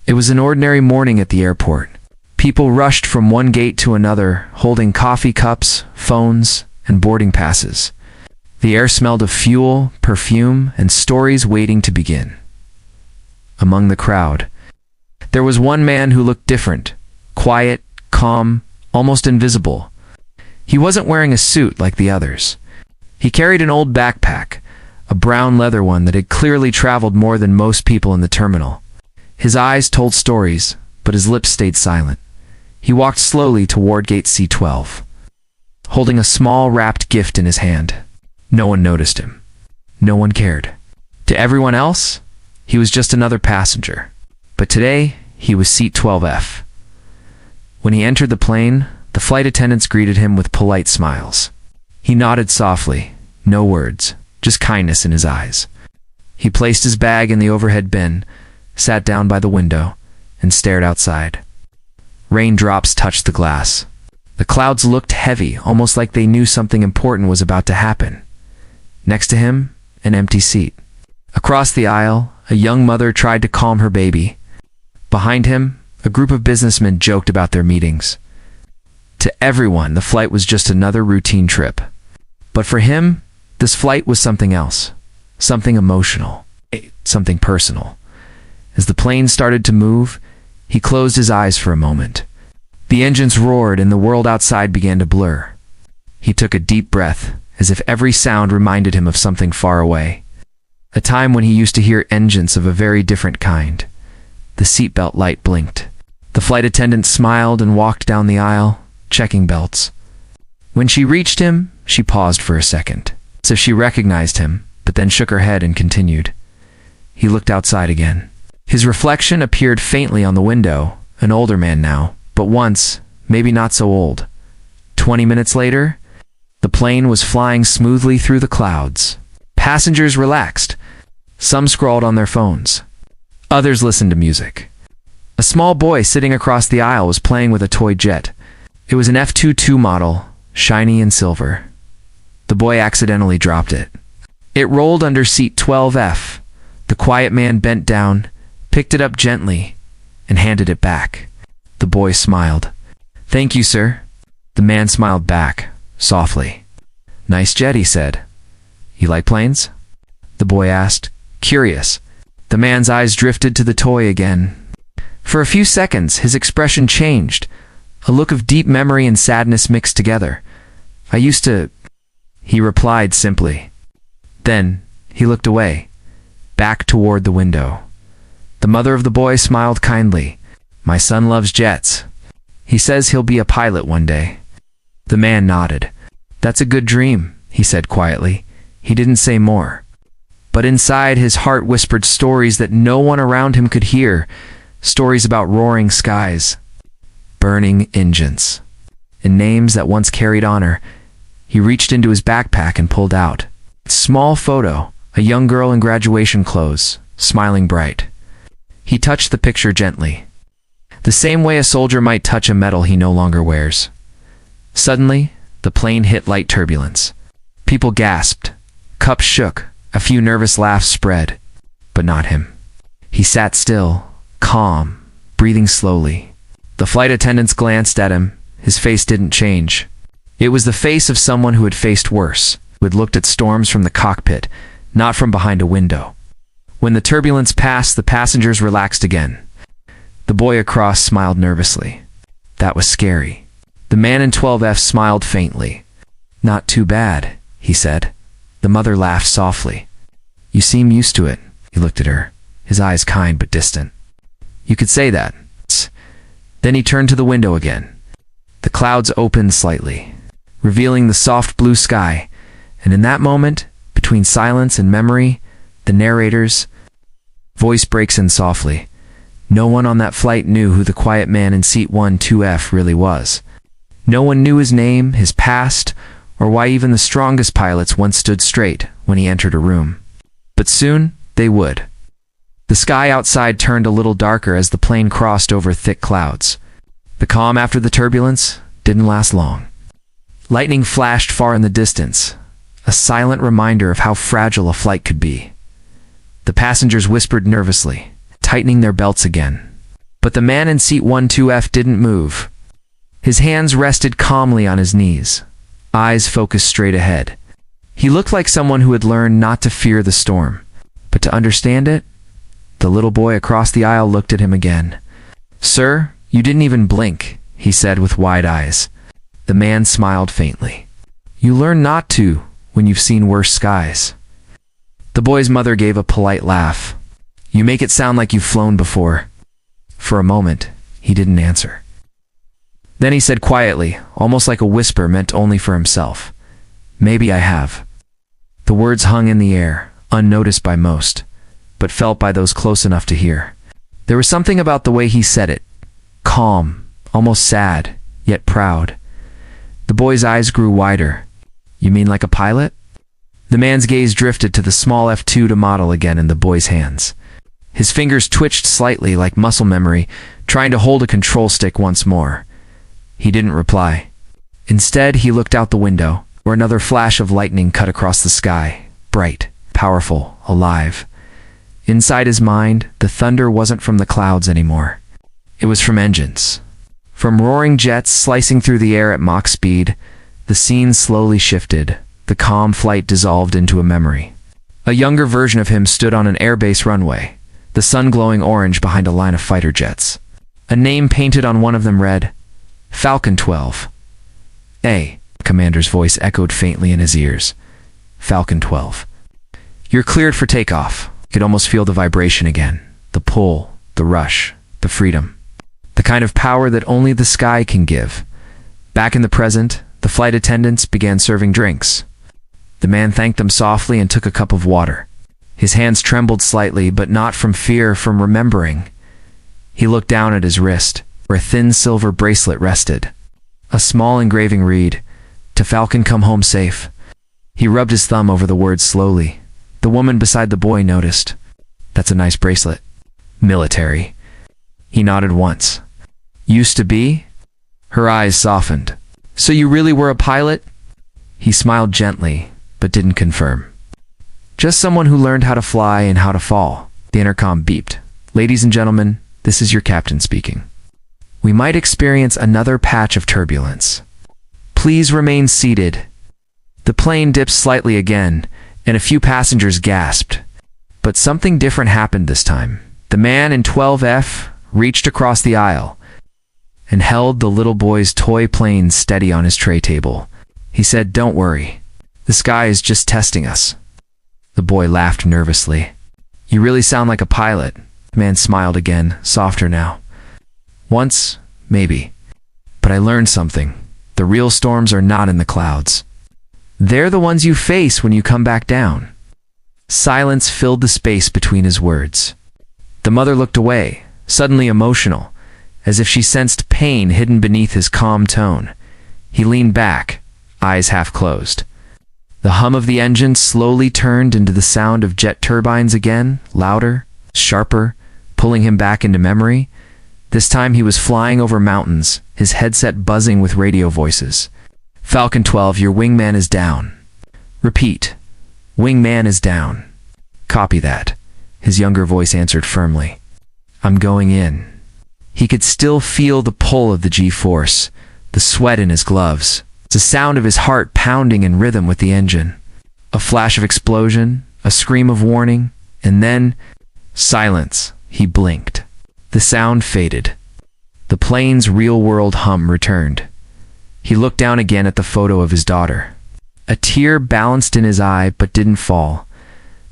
It was an ordinary morning at the airport. People rushed from one gate to another, holding coffee cups, phones, and boarding passes. The air smelled of fuel, perfume, and stories waiting to begin. Among the crowd, there was one man who looked different, quiet, calm, almost invisible. He wasn't wearing a suit like the others. He carried an old backpack, a brown leather one that had clearly traveled more than most people in the terminal. His eyes told stories, but his lips stayed silent. He walked slowly toward gate C12, holding a small wrapped gift in his hand. No one noticed him. No one cared. To everyone else, he was just another passenger. But today, he was seat 12F. When he entered the plane, the flight attendants greeted him with polite smiles. He nodded softly, no words, just kindness in his eyes. He placed his bag in the overhead bin, sat down by the window, and stared outside. Raindrops touched the glass. The clouds looked heavy, almost like they knew something important was about to happen. Next to him, an empty seat. Across the aisle, a young mother tried to calm her baby. Behind him, a group of businessmen joked about their meetings. To everyone, the flight was just another routine trip. But for him, this flight was something else. Something emotional. Something personal. As the plane started to move, he closed his eyes for a moment. The engines roared and the world outside began to blur. He took a deep breath, as if every sound reminded him of something far away. A time when he used to hear engines of a very different kind. The seatbelt light blinked. The flight attendant smiled and walked down the aisle, checking belts. When she reached him, she paused for a second, as if she recognized him, but then shook her head and continued. He looked outside again. His reflection appeared faintly on the window, an older man now, but once, maybe not so old. 20 minutes later, the plane was flying smoothly through the clouds. Passengers relaxed. Some scrawled on their phones. Others listened to music. A small boy sitting across the aisle was playing with a toy jet. It was an F-22 model, shiny and silver. The boy accidentally dropped it. It rolled under seat 12F. The quiet man bent down, picked it up gently, and handed it back. The boy smiled. "Thank you, sir." The man smiled back, softly. "Nice jet," he said. "You like planes?" The boy asked, curious. The man's eyes drifted to the toy again. For a few seconds, his expression changed, a look of deep memory and sadness mixed together. "I used to," he replied simply. Then, he looked away, back toward the window. The mother of the boy smiled kindly. "My son loves jets. He says he'll be a pilot one day." The man nodded. "That's a good dream," he said quietly. He didn't say more. But inside, his heart whispered stories that no one around him could hear, stories about roaring skies, burning engines, and names that once carried honor. He reached into his backpack and pulled out a small photo, a young girl in graduation clothes, smiling bright. He touched the picture gently, the same way a soldier might touch a medal he no longer wears. Suddenly, the plane hit light turbulence. People gasped, cups shook, a few nervous laughs spread, but not him. He sat still, calm, breathing slowly. The flight attendants glanced at him. His face didn't change. It was the face of someone who had faced worse, who had looked at storms from the cockpit, not from behind a window. When the turbulence passed, the passengers relaxed again. The boy across smiled nervously. That was scary. The man in 12F smiled faintly. "Not too bad," he said. The mother laughed softly. "You seem used to it." He looked at her, his eyes kind but distant. "You could say that." Then he turned to the window again. The clouds opened slightly, revealing the soft blue sky, and in that moment, between silence and memory, the narrator's voice breaks in softly. No one on that flight knew who the quiet man in seat 12F really was. No one knew his name, his past, or why even the strongest pilots once stood straight when he entered a room. But soon, they would. The sky outside turned a little darker as the plane crossed over thick clouds. The calm after the turbulence didn't last long. Lightning flashed far in the distance, a silent reminder of how fragile a flight could be. The passengers whispered nervously, tightening their belts again. But the man in seat 12F didn't move. His hands rested calmly on his knees, eyes focused straight ahead. He looked like someone who had learned not to fear the storm, but to understand it. The little boy across the aisle looked at him again. "Sir, you didn't even blink," he said with wide eyes. The man smiled faintly. "You learn not to when you've seen worse skies." The boy's mother gave a polite laugh. "You make it sound like you've flown before." For a moment, he didn't answer. Then he said quietly, almost like a whisper meant only for himself, "Maybe I have." The words hung in the air, unnoticed by most, but felt by those close enough to hear. There was something about the way he said it, calm, almost sad, yet proud. The boy's eyes grew wider. "You mean like a pilot?" The man's gaze drifted to the small F2 model again in the boy's hands. His fingers twitched slightly like muscle memory, trying to hold a control stick once more. He didn't reply. Instead, he looked out the window, where another flash of lightning cut across the sky, bright, powerful, alive. Inside his mind, the thunder wasn't from the clouds anymore. It was from engines. From roaring jets slicing through the air at Mach speed, the scene slowly shifted. The calm flight dissolved into a memory. A younger version of him stood on an airbase runway, the sun glowing orange behind a line of fighter jets. A name painted on one of them read, Falcon 12. "A," commander's voice echoed faintly in his ears. "Falcon 12. You're cleared for takeoff." He could almost feel the vibration again, the pull, the rush, the freedom. The kind of power that only the sky can give. Back in the present, the flight attendants began serving drinks. The man thanked them softly and took a cup of water. His hands trembled slightly, but not from fear, from remembering. He looked down at his wrist, where a thin silver bracelet rested. A small engraving read, "To Falcon come home safe." He rubbed his thumb over the words slowly. The woman beside the boy noticed. "That's a nice bracelet." "Military." He nodded once. "Used to be?" Her eyes softened. "So you really were a pilot?" He smiled gently, but didn't confirm. "Just someone who learned how to fly and how to fall." The intercom beeped. "Ladies and gentlemen, this is your captain speaking. We might experience another patch of turbulence. Please remain seated." The plane dipped slightly again, and a few passengers gasped. But something different happened this time. The man in 12F reached across the aisle and held the little boy's toy plane steady on his tray table. He said, "Don't worry. The sky is just testing us." The boy laughed nervously. "You really sound like a pilot." The man smiled again, softer now. "Once, maybe. But I learned something. The real storms are not in the clouds. They're the ones you face when you come back down." Silence filled the space between his words. The mother looked away, suddenly emotional, as if she sensed pain hidden beneath his calm tone. He leaned back, eyes half closed. The hum of the engine slowly turned into the sound of jet turbines again, louder, sharper, pulling him back into memory. This time he was flying over mountains, his headset buzzing with radio voices. "Falcon 12, your wingman is down." "Repeat. Wingman is down." "Copy that," his younger voice answered firmly. "I'm going in." He could still feel the pull of the G-force, the sweat in his gloves, the sound of his heart pounding in rhythm with the engine. A flash of explosion, a scream of warning, and then silence. He blinked. The sound faded. The plane's real-world hum returned. He looked down again at the photo of his daughter. A tear balanced in his eye but didn't fall.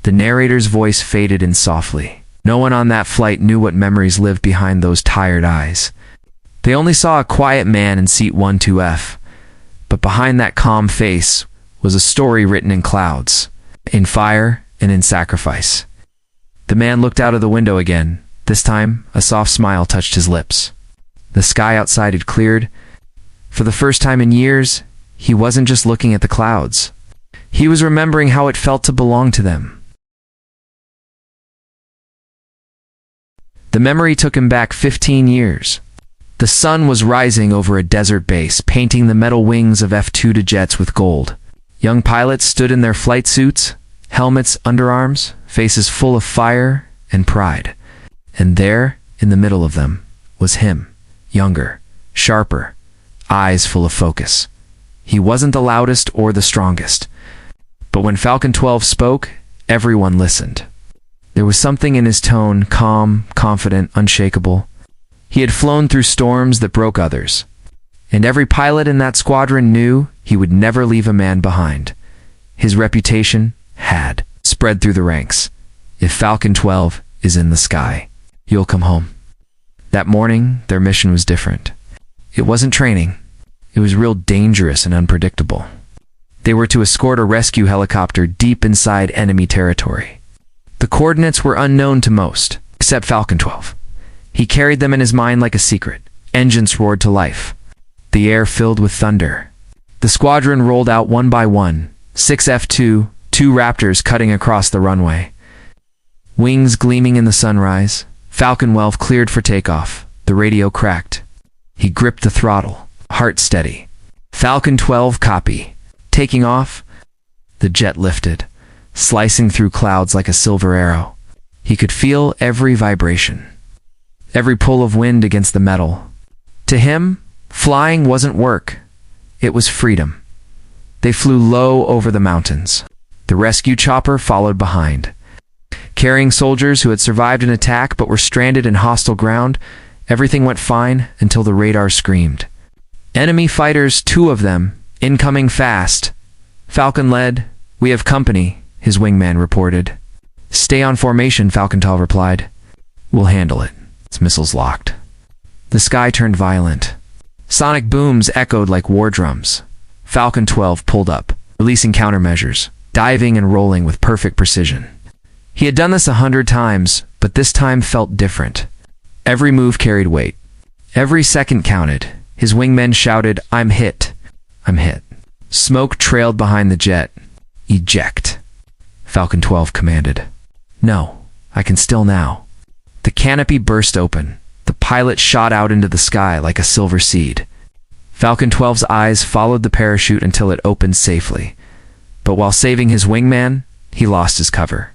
The narrator's voice faded in softly. No one on that flight knew what memories lived behind those tired eyes. They only saw a quiet man in seat 12F. But behind that calm face was a story written in clouds, in fire and in sacrifice. The man looked out of the window again. This time, a soft smile touched his lips. The sky outside had cleared. For the first time in years, he wasn't just looking at the clouds. He was remembering how it felt to belong to them. The memory took him back 15 years. The sun was rising over a desert base, painting the metal wings of F-2 jets with gold. Young pilots stood in their flight suits, helmets, underarms, faces full of fire and pride. And there, in the middle of them, was him, younger, sharper, eyes full of focus. He wasn't the loudest or the strongest, but when Falcon 12 spoke, everyone listened. There was something in his tone, calm, confident, unshakable. He had flown through storms that broke others, and every pilot in that squadron knew he would never leave a man behind. His reputation had spread through the ranks. If Falcon 12 is in the sky, you'll come home. That morning, their mission was different. It wasn't training. It was real dangerous and unpredictable. They were to escort a rescue helicopter deep inside enemy territory. The coordinates were unknown to most, except Falcon 12. He carried them in his mind like a secret. Engines roared to life. The air filled with thunder. The squadron rolled out one by one, 6 F-2, 2 Raptors cutting across the runway. Wings gleaming in the sunrise, Falcon 12 cleared for takeoff. The radio cracked. He gripped the throttle, heart steady. Falcon 12 copy. Taking off. The jet lifted, slicing through clouds like a silver arrow. He could feel every vibration, every pull of wind against the metal. To him, flying wasn't work. It was freedom. They flew low over the mountains. The rescue chopper followed behind, carrying soldiers who had survived an attack but were stranded in hostile ground. Everything went fine until the radar screamed. Enemy fighters, 2 of them, incoming fast. Falcon led. We have company, his wingman reported. Stay on formation, Falcon 12 replied. We'll handle it. Its missiles locked. The sky turned violent. Sonic booms echoed like war drums. Falcon 12 pulled up, releasing countermeasures, diving and rolling with perfect precision. He had done this 100 times, but this time felt different. Every move carried weight. Every second counted. His wingmen shouted, "I'm hit. I'm hit." Smoke trailed behind the jet. Eject, Falcon 12 commanded. No, I can still now. The canopy burst open. The pilot shot out into the sky like a silver seed. Falcon 12's eyes followed the parachute until it opened safely. But while saving his wingman, he lost his cover.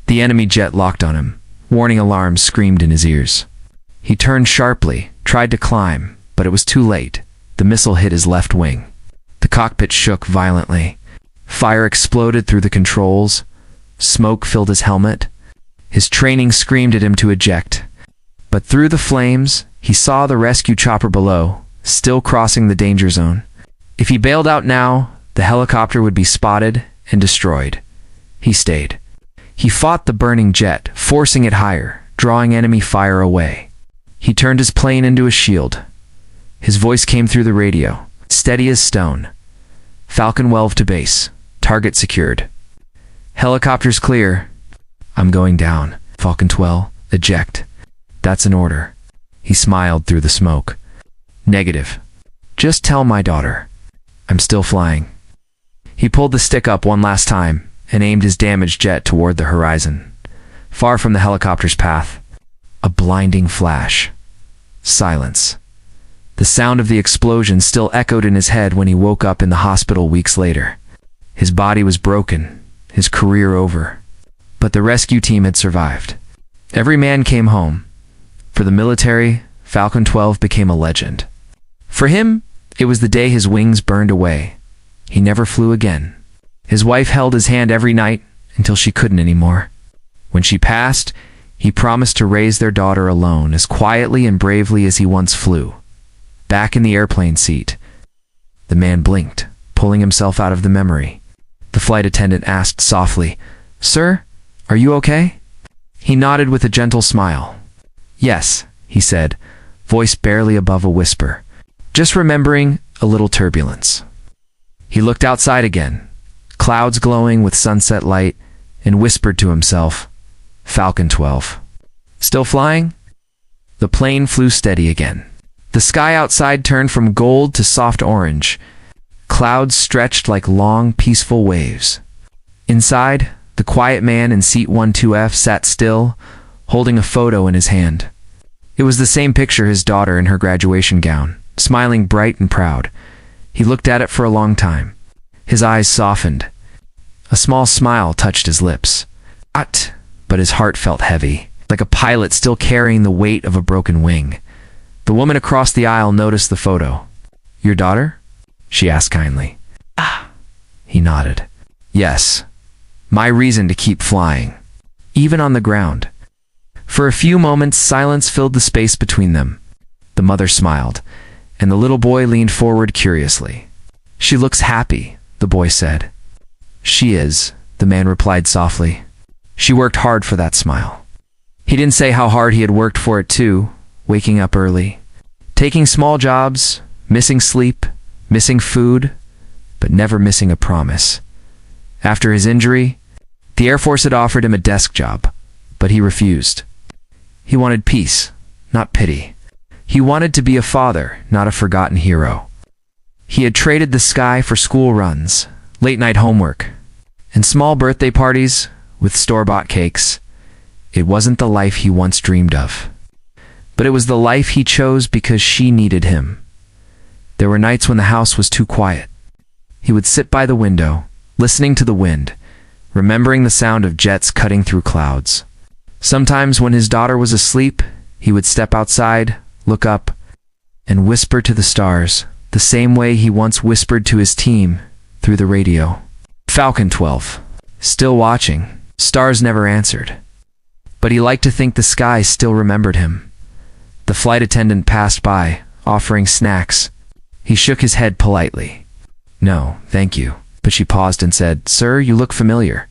The enemy jet locked on him. Warning alarms screamed in his ears. He turned sharply, tried to climb, but it was too late. The missile hit his left wing. The cockpit shook violently. Fire exploded through the controls. Smoke filled his helmet. His training screamed at him to eject. But through the flames, he saw the rescue chopper below, still crossing the danger zone. If he bailed out now, the helicopter would be spotted and destroyed. He stayed. He fought the burning jet, forcing it higher, drawing enemy fire away. He turned his plane into a shield. His voice came through the radio, steady as stone. Falcon 12 to base. Target secured. Helicopters clear. I'm going down. Falcon 12, eject. That's an order. He smiled through the smoke. Negative. Just tell my daughter. I'm still flying. He pulled the stick up one last time and aimed his damaged jet toward the horizon. Far from the helicopter's path, a blinding flash. Silence. The sound of the explosion still echoed in his head when he woke up in the hospital weeks later. His body was broken, his career over. But the rescue team had survived. Every man came home. For the military, Falcon 12 became a legend. For him, it was the day his wings burned away. He never flew again. His wife held his hand every night until she couldn't anymore. When she passed, he promised to raise their daughter alone as quietly and bravely as he once flew. Back in the airplane seat, the man blinked, pulling himself out of the memory. The flight attendant asked softly, "Sir, are you okay?" He nodded with a gentle smile. "Yes," he said, voice barely above a whisper. "Just remembering a little turbulence." He looked outside again, clouds glowing with sunset light, and whispered to himself, "Falcon 12. Still flying?" The plane flew steady again. The sky outside turned from gold to soft orange. Clouds stretched like long, peaceful waves. Inside, the quiet man in seat 12F sat still, holding a photo in his hand. It was the same picture his daughter in her graduation gown, smiling bright and proud. He looked at it for a long time. His eyes softened. A small smile touched his lips. But his heart felt heavy, like a pilot still carrying the weight of a broken wing. The woman across the aisle noticed the photo. "Your daughter?" she asked kindly. "Ah," he nodded. "Yes. My reason to keep flying, even on the ground." For a few moments, silence filled the space between them. The mother smiled, and the little boy leaned forward curiously. "She looks happy," the boy said. "She is," the man replied softly. "She worked hard for that smile." He didn't say how hard he had worked for it too, waking up early, taking small jobs, missing sleep, missing food, but never missing a promise. After his injury, the Air Force had offered him a desk job, but he refused. He wanted peace, not pity. He wanted to be a father, not a forgotten hero. He had traded the sky for school runs, late-night homework, and small birthday parties with store-bought cakes. It wasn't the life he once dreamed of, but it was the life he chose because she needed him. There were nights when the house was too quiet. He would sit by the window, listening to the wind, remembering the sound of jets cutting through clouds. Sometimes when his daughter was asleep, he would step outside, look up, and whisper to the stars, the same way he once whispered to his team through the radio. Falcon 12. Still watching. Stars never answered. But he liked to think the sky still remembered him. The flight attendant passed by, offering snacks. He shook his head politely. "No, thank you." But she paused and said, "Sir, you look familiar.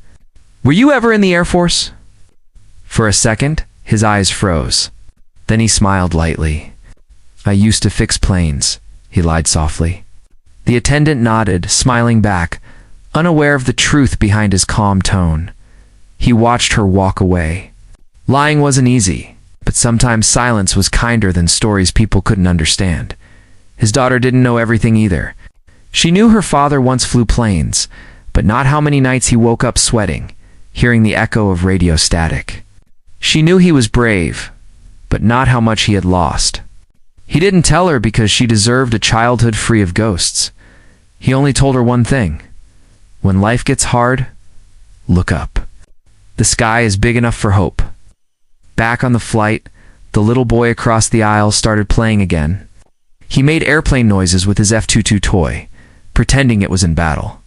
Were you ever in the Air Force?" For a second, his eyes froze. Then he smiled lightly. "I used to fix planes," he lied softly. The attendant nodded, smiling back, unaware of the truth behind his calm tone. He watched her walk away. Lying wasn't easy, but sometimes silence was kinder than stories people couldn't understand. His daughter didn't know everything either. She knew her father once flew planes, but not how many nights he woke up sweating, hearing the echo of radio static. She knew he was brave, but not how much he had lost. He didn't tell her because she deserved a childhood free of ghosts. He only told her one thing. When life gets hard, look up. The sky is big enough for hope. Back on the flight, the little boy across the aisle started playing again. He made airplane noises with his F-22 toy, pretending it was in battle.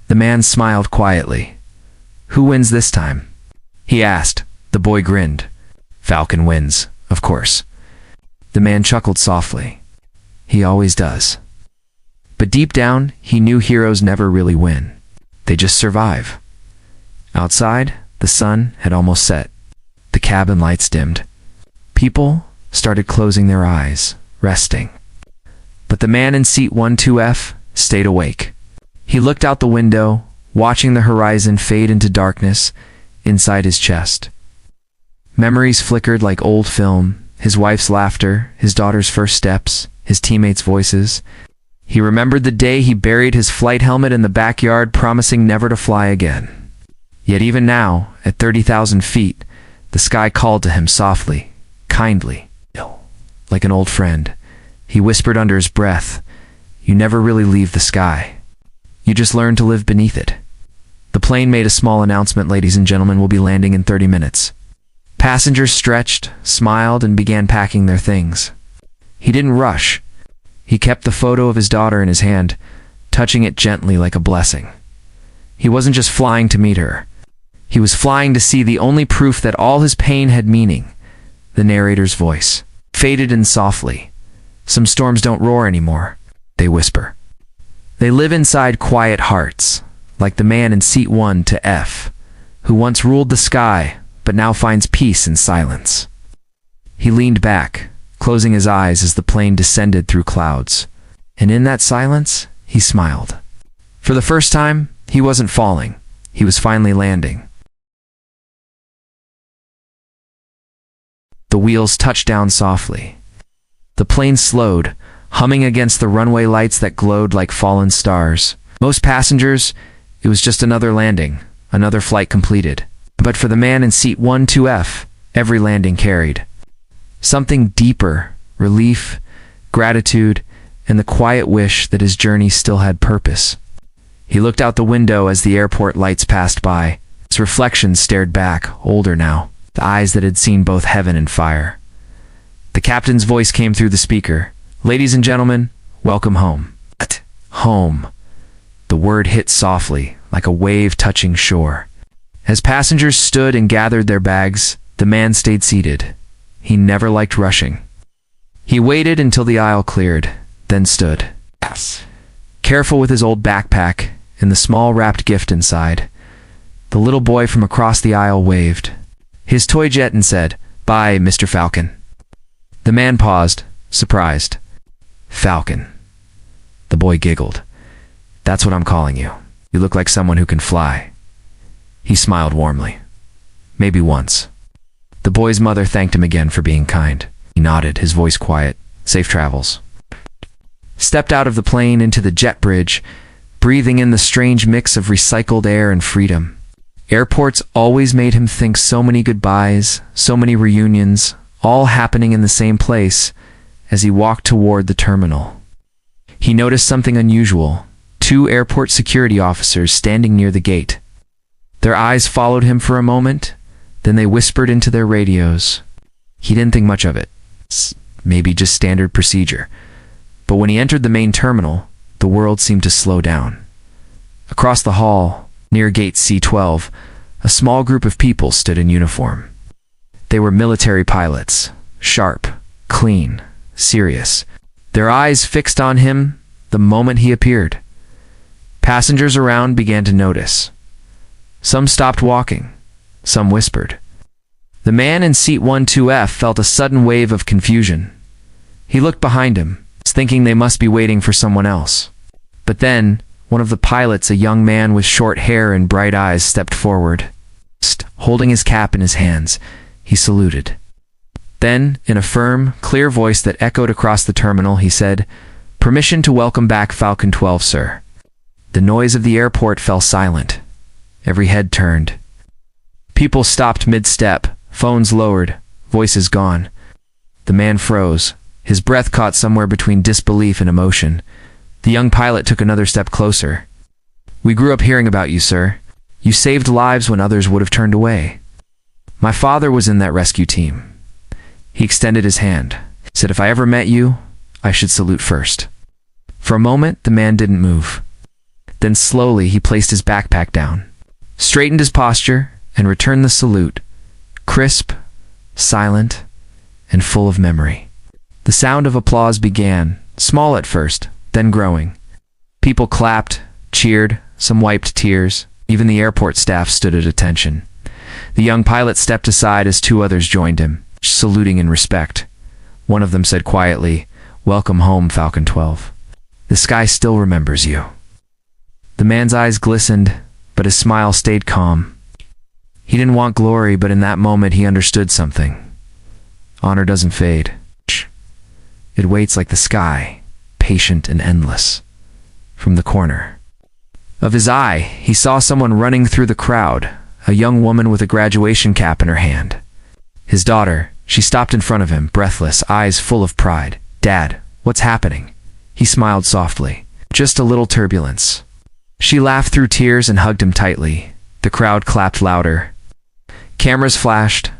The man smiled quietly. "Who wins this time?" he asked. The boy grinned. "Falcon wins, of course." The man chuckled softly. "He always does." But deep down, he knew heroes never really win. They just survive. Outside, the sun had almost set. The cabin lights dimmed. People started closing their eyes, resting. But the man in seat 12F stayed awake. He looked out the window, watching the horizon fade into darkness inside his chest. Memories flickered like old film, his wife's laughter, his daughter's first steps, his teammates' voices. He remembered the day he buried his flight helmet in the backyard, promising never to fly again. Yet even now, at 30,000 feet, the sky called to him softly, kindly, like an old friend. He whispered under his breath, "You never really leave the sky. You just learn to live beneath it." The plane made a small announcement. "Ladies and gentlemen, we'll be landing in 30 minutes. Passengers stretched, smiled, and began packing their things. He didn't rush. He kept the photo of his daughter in his hand, touching it gently like a blessing. He wasn't just flying to meet her. He was flying to see the only proof that all his pain had meaning. The narrator's voice faded in softly. "Some storms don't roar anymore," they whisper. "They live inside quiet hearts, like the man in seat 1F, who once ruled the sky, but now finds peace in silence." He leaned back, closing his eyes as the plane descended through clouds. And in that silence, he smiled. For the first time, he wasn't falling. He was finally landing. The wheels touched down softly. The plane slowed, humming against the runway lights that glowed like fallen stars. Most passengers, it was just another landing, another flight completed. But for the man in seat 12F, every landing carried something deeper: relief, gratitude, and the quiet wish that his journey still had purpose. He looked out the window as the airport lights passed by. His reflection stared back, older now, the eyes that had seen both heaven and fire. The captain's voice came through the speaker. "Ladies and gentlemen, welcome home." Home. The word hit softly, like a wave touching shore. As passengers stood and gathered their bags, the man stayed seated. He never liked rushing. He waited until the aisle cleared, then stood. Careful with his old backpack and the small wrapped gift inside. The little boy from across the aisle waved his toy jet and said, "Bye, Mr. Falcon." The man paused, surprised. "Falcon." The boy giggled. "That's what I'm calling you. You look like someone who can fly." He smiled warmly. "Maybe once." The boy's mother thanked him again for being kind. He nodded, his voice quiet. "Safe travels." Stepped out of the plane into the jet bridge, breathing in the strange mix of recycled air and freedom. Airports always made him think so many goodbyes, so many reunions, all happening in the same place as he walked toward the terminal. He noticed something unusual. 2 airport security officers standing near the gate. Their eyes followed him for a moment, then they whispered into their radios. He didn't think much of it. Maybe just standard procedure. But when he entered the main terminal, the world seemed to slow down. Across the hall, near gate C12, a small group of people stood in uniform. They were military pilots, sharp, clean, serious. Their eyes fixed on him the moment he appeared. Passengers around began to notice. Some stopped walking. Some whispered. The man in seat 12F felt a sudden wave of confusion. He looked behind him, thinking they must be waiting for someone else. But then, one of the pilots, a young man with short hair and bright eyes, stepped forward. Holding his cap in his hands, he saluted. Then, in a firm, clear voice that echoed across the terminal, he said, "Permission to welcome back Falcon 12, sir." The noise of the airport fell silent. Every head turned. People stopped mid-step, phones lowered, voices gone. The man froze. His breath caught somewhere between disbelief and emotion. The young pilot took another step closer. "We grew up hearing about you, sir. You saved lives when others would have turned away. My father was in that rescue team." He extended his hand, said, "If I ever met you, I should salute first." For a moment, the man didn't move. Then slowly he placed his backpack down, straightened his posture, and returned the salute, crisp, silent, and full of memory. The sound of applause began, small at first, then growing. People clapped, cheered, some wiped tears. Even the airport staff stood at attention. The young pilot stepped aside as 2 others joined him, saluting in respect. One of them said quietly, "Welcome home, Falcon 12. The sky still remembers you." The man's eyes glistened, but his smile stayed calm. He didn't want glory, but in that moment he understood something. Honor doesn't fade. It waits like the sky, patient and endless. From the corner of his eye, he saw someone running through the crowd, a young woman with a graduation cap in her hand. His daughter. She stopped in front of him, breathless, eyes full of pride. "Dad, what's happening?" He smiled softly. "Just a little turbulence." She laughed through tears and hugged him tightly. The crowd clapped louder. Cameras flashed.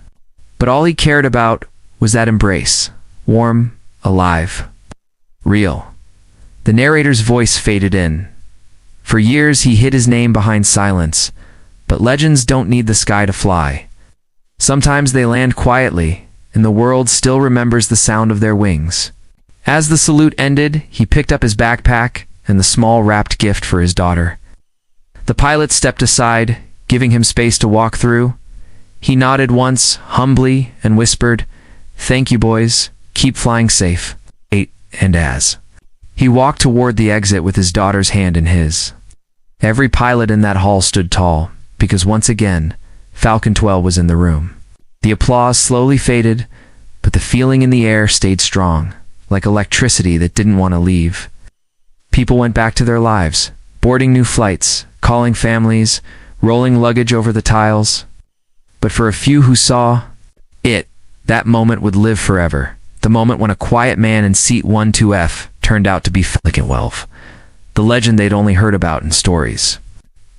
But all he cared about was that embrace. Warm, alive, real. The narrator's voice faded in. For years he hid his name behind silence, but legends don't need the sky to fly. Sometimes they land quietly, and the world still remembers the sound of their wings. As the salute ended, he picked up his backpack and the small wrapped gift for his daughter. The pilot stepped aside, giving him space to walk through. He nodded once, humbly, and whispered, "Thank you, boys. Keep flying safe." And as he walked toward the exit with his daughter's hand in his, every pilot in that hall stood tall, because once again, Falcon 12 was in the room. The applause slowly faded, but the feeling in the air stayed strong, like electricity that didn't want to leave. People went back to their lives, boarding new flights, calling families, rolling luggage over the tiles. But for a few who saw it, that moment would live forever. The moment when a quiet man in seat 12F turned out to be Falcon 12, the legend they'd only heard about in stories.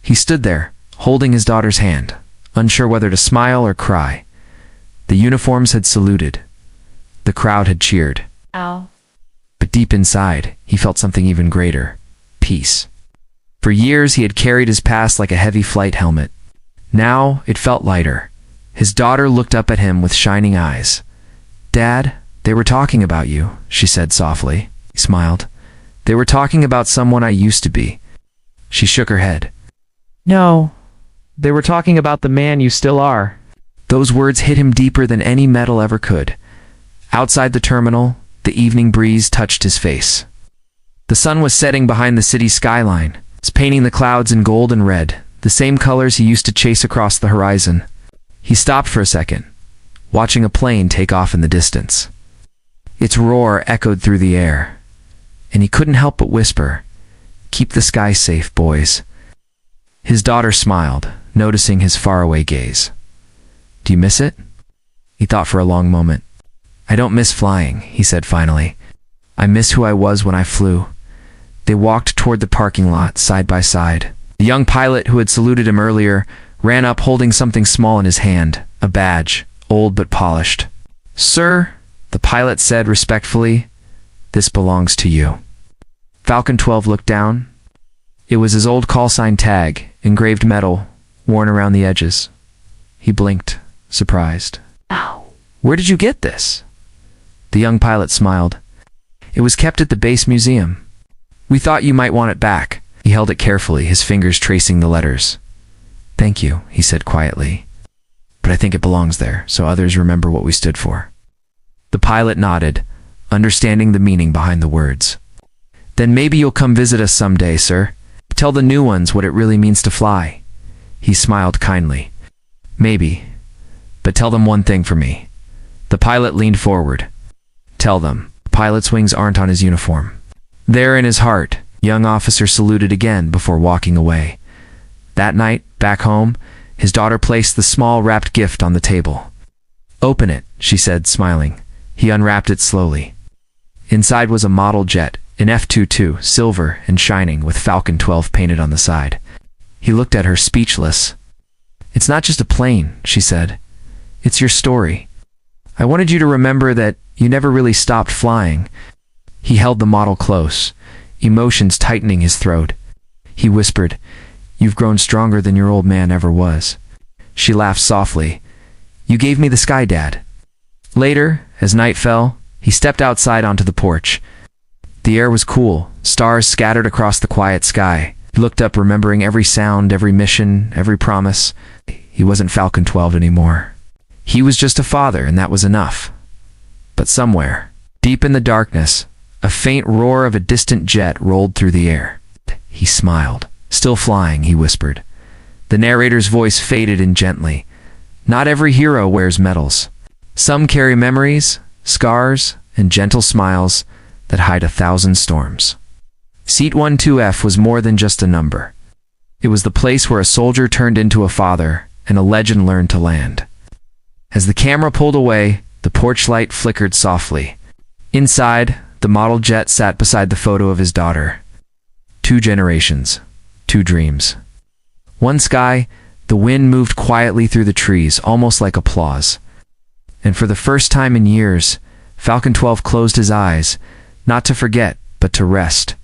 He stood there, holding his daughter's hand, unsure whether to smile or cry. The uniforms had saluted. The crowd had cheered. Ow. But deep inside, he felt something even greater. Peace. For years, he had carried his past like a heavy flight helmet. Now, it felt lighter. His daughter looked up at him with shining eyes. "Dad, they were talking about you," she said softly. He smiled. "They were talking about someone I used to be." She shook her head. "No. They were talking about the man you still are." Those words hit him deeper than any metal ever could. Outside the terminal, the evening breeze touched his face. The sun was setting behind the city's skyline, painting the clouds in gold and red, the same colors he used to chase across the horizon. He stopped for a second, watching a plane take off in the distance. Its roar echoed through the air, and he couldn't help but whisper, "Keep the sky safe, boys." His daughter smiled, noticing his faraway gaze. "Do you miss it?" He thought for a long moment. "I don't miss flying," he said finally. "I miss who I was when I flew." They walked toward the parking lot, side by side. The young pilot who had saluted him earlier ran up holding something small in his hand, a badge, old but polished. "Sir," the pilot said respectfully, "this belongs to you." Falcon 12 looked down. It was his old callsign tag, engraved metal, worn around the edges. He blinked, surprised. Ow. "Where did you get this?" The young pilot smiled. "It was kept at the base museum. We thought you might want it back." He held it carefully, his fingers tracing the letters. "Thank you," he said quietly. "But I think it belongs there, so others remember what we stood for." The pilot nodded, understanding the meaning behind the words. "Then maybe you'll come visit us someday, sir. Tell the new ones what it really means to fly." He smiled kindly. "Maybe. But tell them one thing for me." The pilot leaned forward. "Tell them, pilot's wings aren't on his uniform." There in his heart, young officer saluted again before walking away. That night, back home, his daughter placed the small wrapped gift on the table. "Open it," she said, smiling. He unwrapped it slowly. Inside was a model jet, an F-22, silver and shining, with Falcon 12 painted on the side. He looked at her, speechless. "It's not just a plane," she said. "It's your story. I wanted you to remember that you never really stopped flying." He held the model close, emotions tightening his throat. He whispered, "You've grown stronger than your old man ever was." She laughed softly. "You gave me the sky, Dad." Later, as night fell, he stepped outside onto the porch. The air was cool, stars scattered across the quiet sky. He looked up, remembering every sound, every mission, every promise. He wasn't Falcon 12 anymore. He was just a father, and that was enough. But somewhere, deep in the darkness, a faint roar of a distant jet rolled through the air. He smiled. "Still flying," he whispered. The narrator's voice faded in gently. "Not every hero wears medals. Some carry memories, scars, and gentle smiles that hide 1,000 storms." Seat 12F was more than just a number. It was the place where a soldier turned into a father and a legend learned to land. As the camera pulled away, the porch light flickered softly. Inside, the model jet sat beside the photo of his daughter. 2 generations, 2 dreams. One sky, the wind moved quietly through the trees, almost like applause. And for the first time in years, Falcon 12 closed his eyes, not to forget, but to rest.